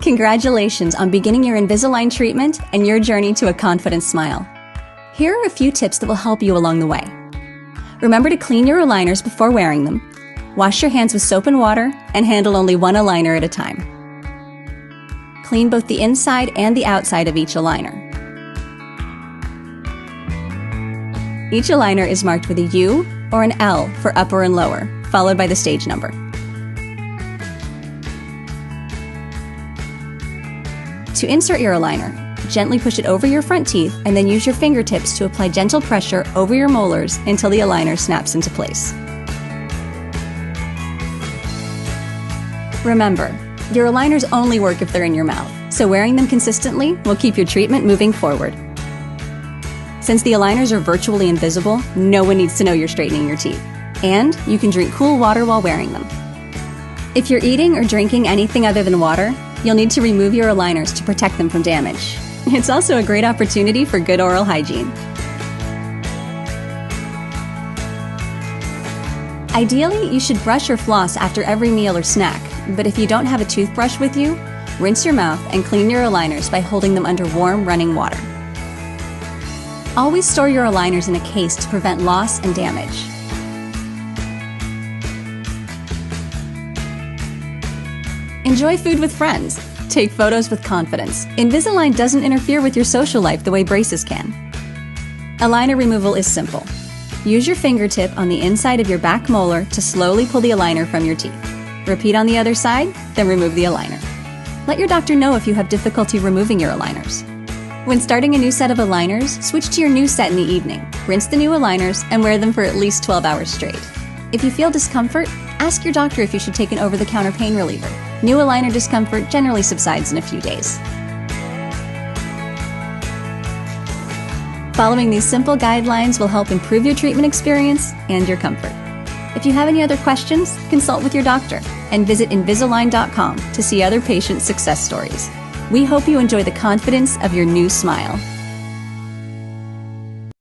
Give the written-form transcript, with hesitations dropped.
Congratulations on beginning your Invisalign treatment and your journey to a confident smile. Here are a few tips that will help you along the way. Remember to clean your aligners before wearing them. Wash your hands with soap and water and handle only one aligner at a time. Clean both the inside and the outside of each aligner. Each aligner is marked with a U or an L for upper and lower, followed by the stage number. To insert your aligner, gently push it over your front teeth and then use your fingertips to apply gentle pressure over your molars until the aligner snaps into place. Remember, your aligners only work if they're in your mouth, so wearing them consistently will keep your treatment moving forward. Since the aligners are virtually invisible, no one needs to know you're straightening your teeth, and you can drink cool water while wearing them. If you're eating or drinking anything other than water, you'll need to remove your aligners to protect them from damage. It's also a great opportunity for good oral hygiene. Ideally, you should brush or floss after every meal or snack, but if you don't have a toothbrush with you, rinse your mouth and clean your aligners by holding them under warm, running water. Always store your aligners in a case to prevent loss and damage. Enjoy food with friends. Take photos with confidence. Invisalign doesn't interfere with your social life the way braces can. Aligner removal is simple. Use your fingertip on the inside of your back molar to slowly pull the aligner from your teeth. Repeat on the other side, then remove the aligner. Let your doctor know if you have difficulty removing your aligners. When starting a new set of aligners, switch to your new set in the evening. Rinse the new aligners and wear them for at least 12 hours straight. If you feel discomfort, ask your doctor if you should take an over-the-counter pain reliever. New aligner discomfort generally subsides in a few days. Following these simple guidelines will help improve your treatment experience and your comfort. If you have any other questions, consult with your doctor and visit Invisalign.com to see other patient success stories. We hope you enjoy the confidence of your new smile.